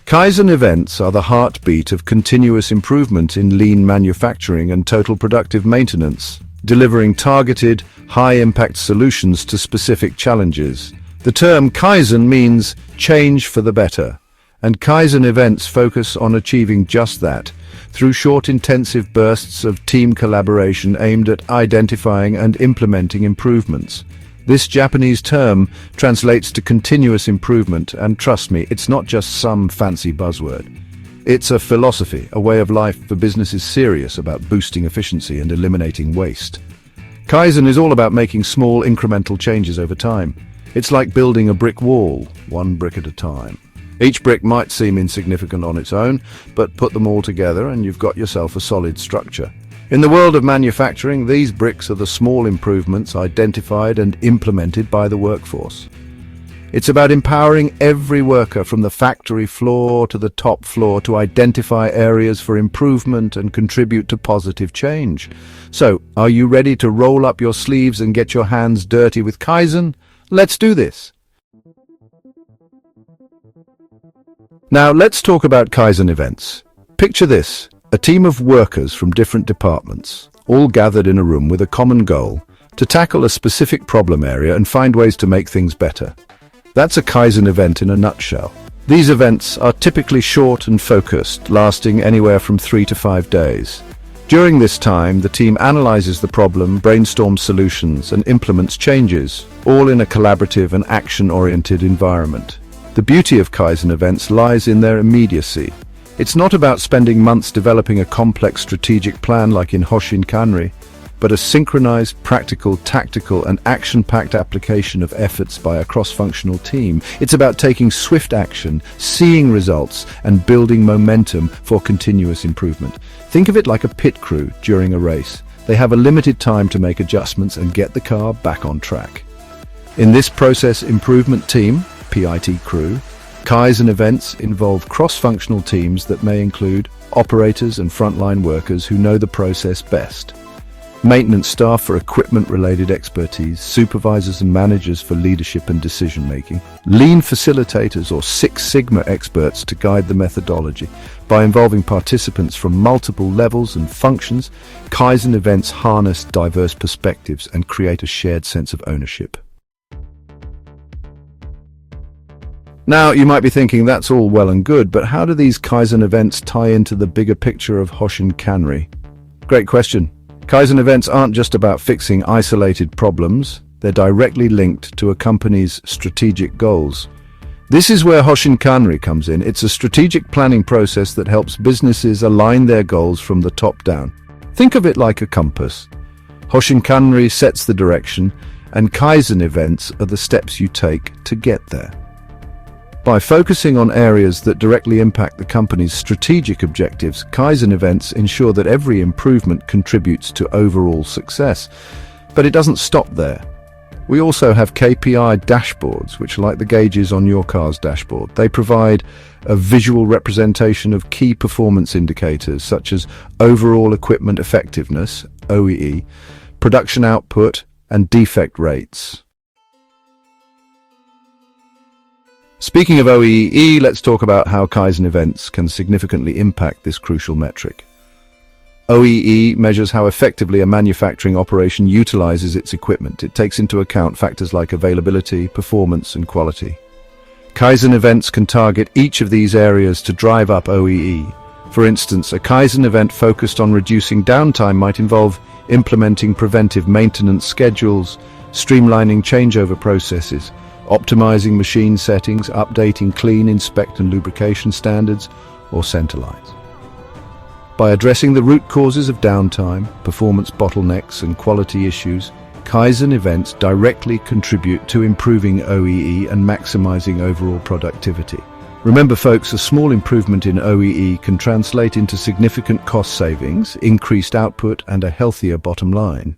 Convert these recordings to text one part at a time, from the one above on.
Kaizen events are the heartbeat of continuous improvement in lean manufacturing and total productive maintenance, delivering targeted, high-impact solutions to specific challenges. The term Kaizen means change for the better, and Kaizen events focus on achieving just that, through short intensive bursts of team collaboration aimed at identifying and implementing improvements. This Japanese term translates to continuous improvement, and trust me, it's not just some fancy buzzword. It's a philosophy, a way of life for businesses serious about boosting efficiency and eliminating waste. Kaizen is all about making small incremental changes over time. It's like building a brick wall, one brick at a time. Each brick might seem insignificant on its own, but put them all together and you've got yourself a solid structure. In the world of manufacturing, these bricks are the small improvements identified and implemented by the workforce. It's about empowering every worker from the factory floor to the top floor to identify areas for improvement and contribute to positive change. So, are you ready to roll up your sleeves and get your hands dirty with Kaizen? Let's do this! Now, let's talk about Kaizen events. Picture this. A team of workers from different departments, all gathered in a room with a common goal, to tackle a specific problem area and find ways to make things better. That's a Kaizen event in a nutshell. These events are typically short and focused, lasting anywhere from 3 to 5 days. During this time, the team analyzes the problem, brainstorms solutions, and implements changes, all in a collaborative and action-oriented environment. The beauty of Kaizen events lies in their immediacy. It's not about spending months developing a complex strategic plan like in Hoshin Kanri, but a synchronized, practical, tactical, and action-packed application of efforts by a cross-functional team. It's about taking swift action, seeing results, and building momentum for continuous improvement. Think of it like a pit crew during a race. They have a limited time to make adjustments and get the car back on track. In this process improvement team, PIT crew, Kaizen events involve cross-functional teams that may include operators and frontline workers who know the process best, maintenance staff for equipment-related expertise, supervisors and managers for leadership and decision-making, lean facilitators or Six Sigma experts to guide the methodology. By involving participants from multiple levels and functions, Kaizen events harness diverse perspectives and create a shared sense of ownership. Now, you might be thinking that's all well and good, but how do these Kaizen events tie into the bigger picture of Hoshin Kanri? Great question. Kaizen events aren't just about fixing isolated problems, they're directly linked to a company's strategic goals. This is where Hoshin Kanri comes in. It's a strategic planning process that helps businesses align their goals from the top down. Think of it like a compass. Hoshin Kanri sets the direction, and Kaizen events are the steps you take to get there. By focusing on areas that directly impact the company's strategic objectives, Kaizen events ensure that every improvement contributes to overall success. But it doesn't stop there. We also have KPI dashboards, which are like the gauges on your car's dashboard. They provide a visual representation of key performance indicators such as overall equipment effectiveness, OEE, production output, and defect rates. Speaking of OEE, let's talk about how Kaizen events can significantly impact this crucial metric. OEE measures how effectively a manufacturing operation utilizes its equipment. It takes into account factors like availability, performance, and quality. Kaizen events can target each of these areas to drive up OEE. For instance, a Kaizen event focused on reducing downtime might involve implementing preventive maintenance schedules, streamlining changeover processes, optimizing machine settings, updating clean, inspect and lubrication standards, or center lines. By addressing the root causes of downtime, performance bottlenecks and quality issues, Kaizen events directly contribute to improving OEE and maximizing overall productivity. Remember folks, a small improvement in OEE can translate into significant cost savings, increased output, and a healthier bottom line.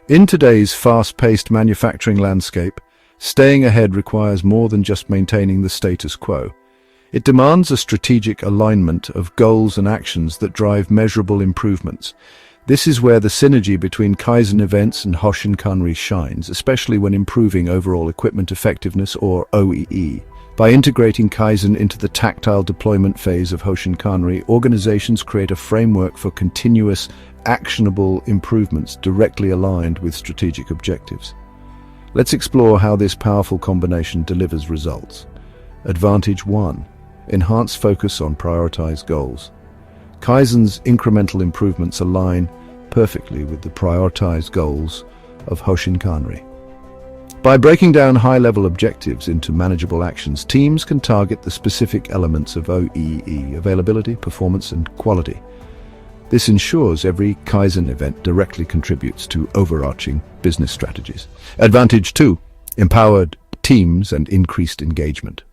In today's fast-paced manufacturing landscape, staying ahead requires more than just maintaining the status quo. It demands a strategic alignment of goals and actions that drive measurable improvements. This is where the synergy between Kaizen Events and Hoshin Kanri shines, especially when improving overall equipment effectiveness, or OEE. By integrating Kaizen into the tactile deployment phase of Hoshin Kanri, organizations create a framework for continuous, actionable improvements directly aligned with strategic objectives. Let's explore how this powerful combination delivers results. Advantage 1. Enhanced focus on prioritized goals. Kaizen's incremental improvements align perfectly with the prioritized goals of Hoshin Kanri. By breaking down high-level objectives into manageable actions, teams can target the specific elements of OEE: availability, performance, and quality. This ensures every Kaizen event directly contributes to overarching business strategies. Advantage 2. Empowered teams and increased engagement.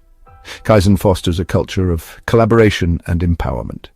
Kaizen fosters a culture of collaboration and empowerment.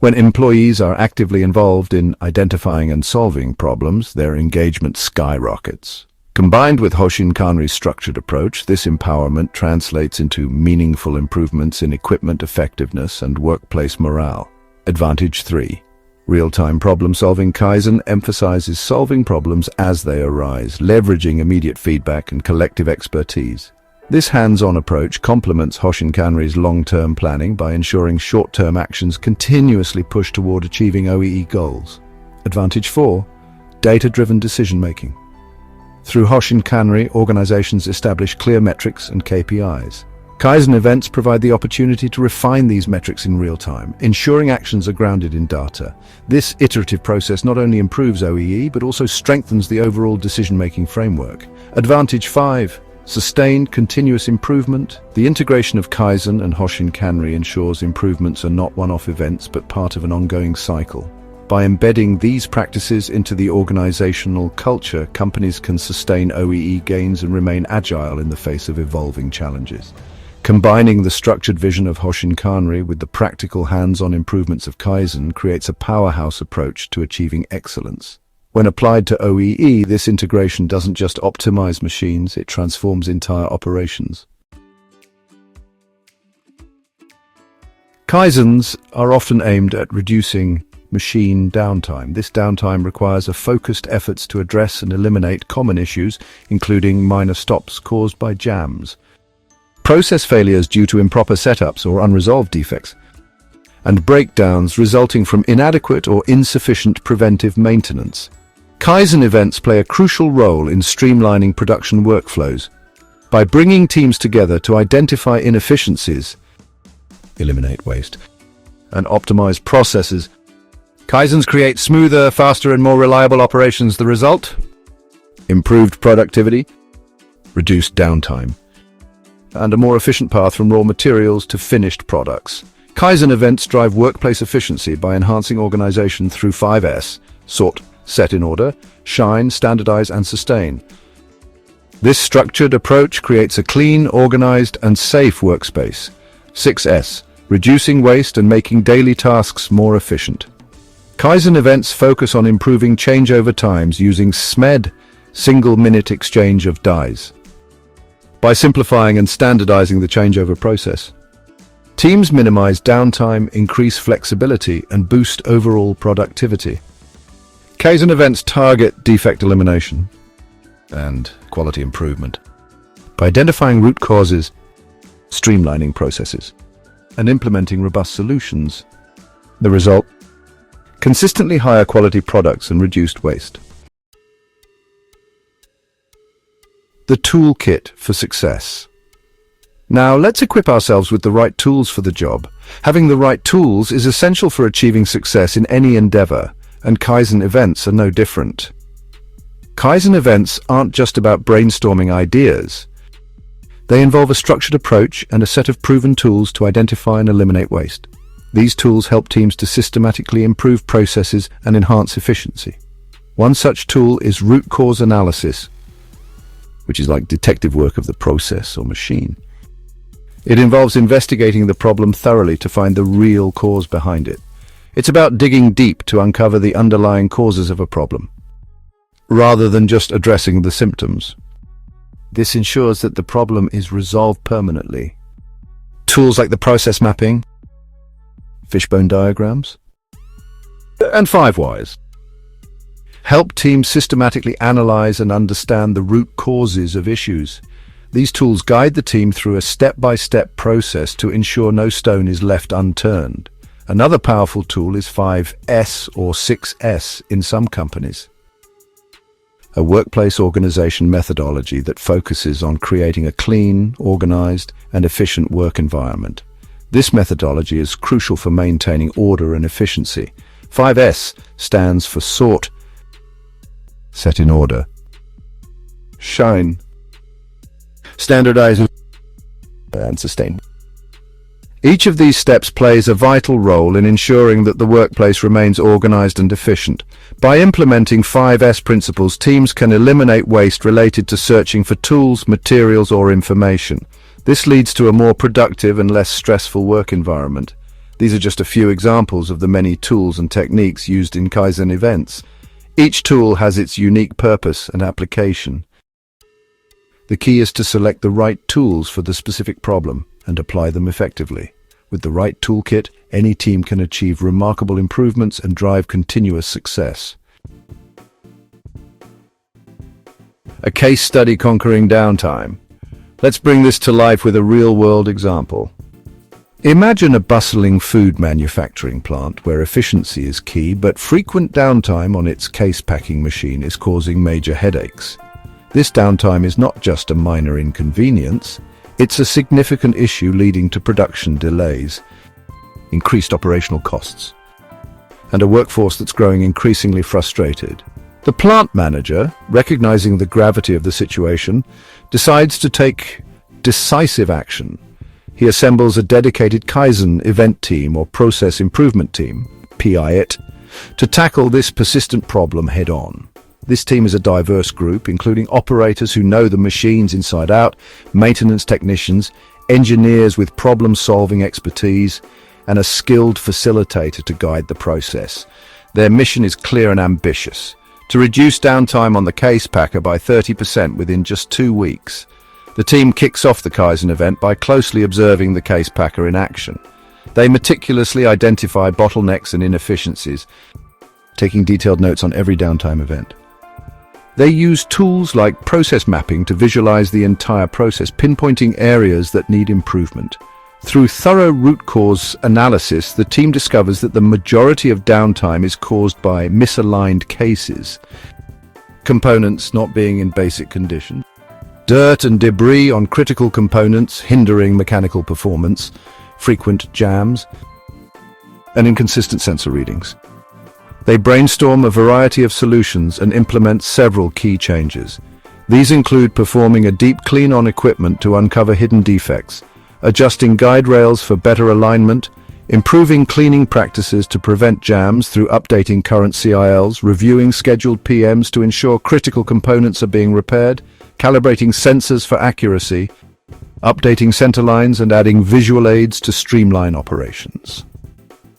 When employees are actively involved in identifying and solving problems, their engagement skyrockets. Combined with Hoshin Kanri's structured approach, this empowerment translates into meaningful improvements in equipment effectiveness and workplace morale. Advantage 3. Real-time problem-solving. Kaizen emphasizes solving problems as they arise, leveraging immediate feedback and collective expertise. This hands-on approach complements Hoshin Kanri's long-term planning by ensuring short-term actions continuously push toward achieving OEE goals. Advantage 4. Data-driven decision-making. Through Hoshin Kanri, organizations establish clear metrics and KPIs. Kaizen events provide the opportunity to refine these metrics in real time, ensuring actions are grounded in data. This iterative process not only improves OEE, but also strengthens the overall decision-making framework. Advantage 5. Sustained continuous improvement. The integration of Kaizen and Hoshin Kanri ensures improvements are not one-off events, but part of an ongoing cycle. By embedding these practices into the organizational culture, companies can sustain OEE gains and remain agile in the face of evolving challenges. Combining the structured vision of Hoshin Kanri with the practical hands-on improvements of Kaizen creates a powerhouse approach to achieving excellence. When applied to OEE, this integration doesn't just optimize machines, it transforms entire operations. Kaizens are often aimed at reducing machine downtime. This downtime requires a focused efforts to address and eliminate common issues, including minor stops caused by jams, process failures due to improper setups or unresolved defects, and breakdowns resulting from inadequate or insufficient preventive maintenance. Kaizen events play a crucial role in streamlining production workflows. By bringing teams together to identify inefficiencies, eliminate waste, and optimize processes, Kaizens create smoother, faster, and more reliable operations. The result? Improved productivity, reduced downtime, and a more efficient path from raw materials to finished products. Kaizen events drive workplace efficiency by enhancing organization through 5S: sort, set in order, shine, standardize, and sustain. This structured approach creates a clean, organized, and safe workspace. 6S: reducing waste and making daily tasks more efficient. Kaizen events focus on improving changeover times using SMED, single-minute exchange of dies. By simplifying and standardizing the changeover process, teams minimize downtime, increase flexibility, and boost overall productivity. Kaizen events target defect elimination and quality improvement by identifying root causes, streamlining processes, and implementing robust solutions. The result? Consistently higher quality products and reduced waste. The toolkit for success. Now, let's equip ourselves with the right tools for the job. Having the right tools is essential for achieving success in any endeavor, and Kaizen events are no different. Kaizen events aren't just about brainstorming ideas. They involve a structured approach and a set of proven tools to identify and eliminate waste. These tools help teams to systematically improve processes and enhance efficiency. One such tool is root cause analysis, which is like detective work of the process or machine. It involves investigating the problem thoroughly to find the real cause behind it. It's about digging deep to uncover the underlying causes of a problem, rather than just addressing the symptoms. This ensures that the problem is resolved permanently. Tools like the process mapping, fishbone diagrams, and 5 whys help teams systematically analyze and understand the root causes of issues. These tools guide the team through a step-by-step process to ensure no stone is left unturned. Another powerful tool is 5S or 6S in some companies, a workplace organization methodology that focuses on creating a clean, organized, and efficient work environment. This methodology is crucial for maintaining order and efficiency. 5S stands for sort, set in order, shine, standardize, and sustain. Each of these steps plays a vital role in ensuring that the workplace remains organized and efficient. By implementing 5S principles, teams can eliminate waste related to searching for tools, materials, or information. This leads to a more productive and less stressful work environment. These are just a few examples of the many tools and techniques used in Kaizen events. Each tool has its unique purpose and application. The key is to select the right tools for the specific problem and apply them effectively. With the right toolkit, any team can achieve remarkable improvements and drive continuous success. A case study conquering downtime. Let's bring this to life with a real-world example. Imagine a bustling food manufacturing plant where efficiency is key, but frequent downtime on its case packing machine is causing major headaches. This downtime is not just a minor inconvenience, it's a significant issue leading to production delays, increased operational costs, and a workforce that's growing increasingly frustrated. The plant manager, recognizing the gravity of the situation, decides to take decisive action. He assembles a dedicated Kaizen event team or process improvement team, PIT, to tackle this persistent problem head-on. This team is a diverse group, including operators who know the machines inside out, maintenance technicians, engineers with problem-solving expertise, and a skilled facilitator to guide the process. Their mission is clear and ambitious: to reduce downtime on the case packer by 30% within just 2 weeks. The team kicks off the Kaizen event by closely observing the case packer in action. They meticulously identify bottlenecks and inefficiencies, taking detailed notes on every downtime event. They use tools like process mapping to visualize the entire process, pinpointing areas that need improvement. Through thorough root cause analysis, the team discovers that the majority of downtime is caused by misaligned cases, components not being in basic condition, dirt and debris on critical components hindering mechanical performance, frequent jams, and inconsistent sensor readings. They brainstorm a variety of solutions and implement several key changes. These include performing a deep clean on equipment to uncover hidden defects, adjusting guide rails for better alignment, improving cleaning practices to prevent jams through updating current CILs, reviewing scheduled PMs to ensure critical components are being repaired, calibrating sensors for accuracy, updating center lines, and adding visual aids to streamline operations.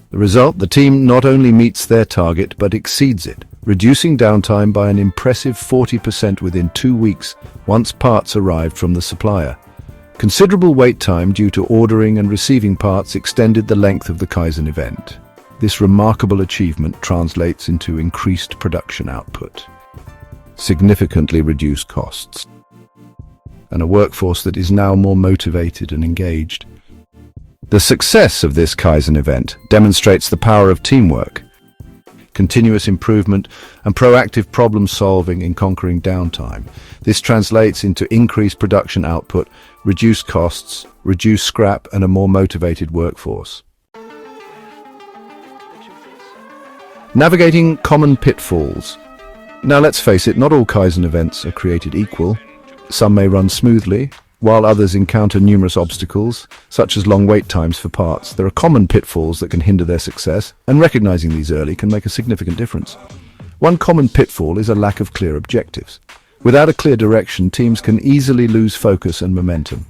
The result, the team not only meets their target but exceeds it, reducing downtime by an impressive 40% within 2 weeks once parts arrived from the supplier. Considerable wait time due to ordering and receiving parts extended the length of the Kaizen event. This remarkable achievement translates into increased production output, significantly reduced costs, and a workforce that is now more motivated and engaged. The success of this Kaizen event demonstrates the power of teamwork, continuous improvement, and proactive problem-solving in conquering downtime. This translates into increased production output, reduced costs, reduced scrap, and a more motivated workforce. Navigating common pitfalls. Now let's face it, not all Kaizen events are created equal. Some may run smoothly, while others encounter numerous obstacles, such as long wait times for parts. There are common pitfalls that can hinder their success, and recognizing these early can make a significant difference. One common pitfall is a lack of clear objectives. Without a clear direction, teams can easily lose focus and momentum.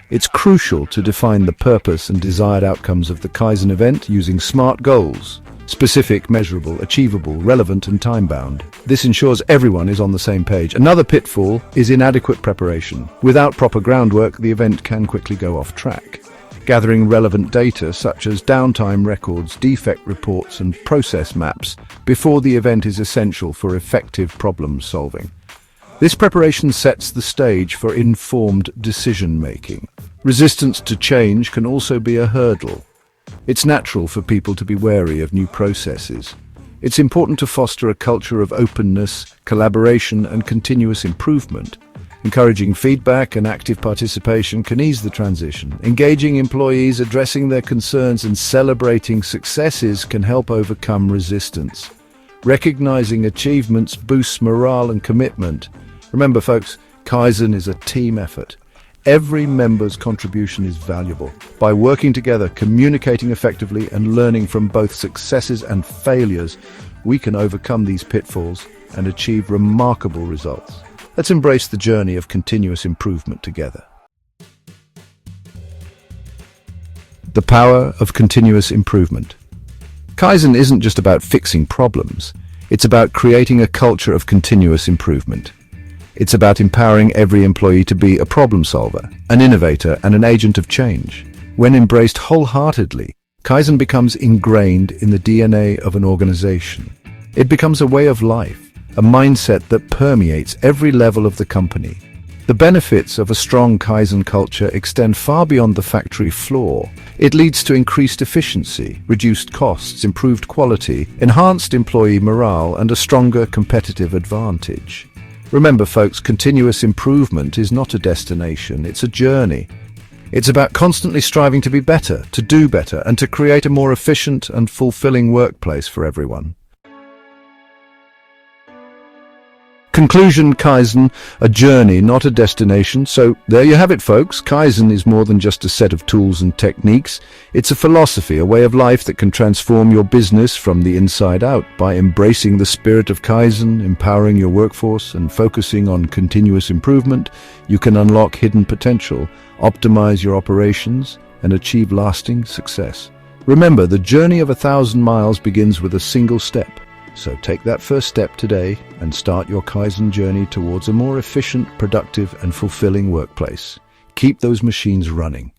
It's crucial to define the purpose and desired outcomes of the Kaizen event using SMART goals: specific, measurable, achievable, relevant, and time-bound. This ensures everyone is on the same page. Another pitfall is inadequate preparation. Without proper groundwork, the event can quickly go off track. Gathering relevant data such as downtime records, defect reports, and process maps before the event is essential for effective problem solving. This preparation sets the stage for informed decision-making. Resistance to change can also be a hurdle. It's natural for people to be wary of new processes. It's important to foster a culture of openness, collaboration, and continuous improvement. Encouraging feedback and active participation can ease the transition. Engaging employees, addressing their concerns, and celebrating successes can help overcome resistance. Recognizing achievements boosts morale and commitment. Remember, folks, Kaizen is a team effort. Every member's contribution is valuable. By working together, communicating effectively, and learning from both successes and failures, we can overcome these pitfalls and achieve remarkable results. Let's embrace the journey of continuous improvement together. The power of continuous improvement. Kaizen isn't just about fixing problems. It's about creating a culture of continuous improvement. It's about empowering every employee to be a problem solver, an innovator, and an agent of change. When embraced wholeheartedly, Kaizen becomes ingrained in the DNA of an organization. It becomes a way of life, a mindset that permeates every level of the company. The benefits of a strong Kaizen culture extend far beyond the factory floor. It leads to increased efficiency, reduced costs, improved quality, enhanced employee morale, and a stronger competitive advantage. Remember, folks, continuous improvement is not a destination, it's a journey. It's about constantly striving to be better, to do better, and to create a more efficient and fulfilling workplace for everyone. Conclusion: Kaizen, a journey, not a destination. So there you have it, folks. Kaizen is more than just a set of tools and techniques. It's a philosophy, a way of life that can transform your business from the inside out. By embracing the spirit of Kaizen, empowering your workforce, and focusing on continuous improvement, you can unlock hidden potential, optimize your operations, and achieve lasting success. Remember, the journey of 1,000 miles begins with a single step. So take that first step today and start your Kaizen journey towards a more efficient, productive, and fulfilling workplace. Keep those machines running.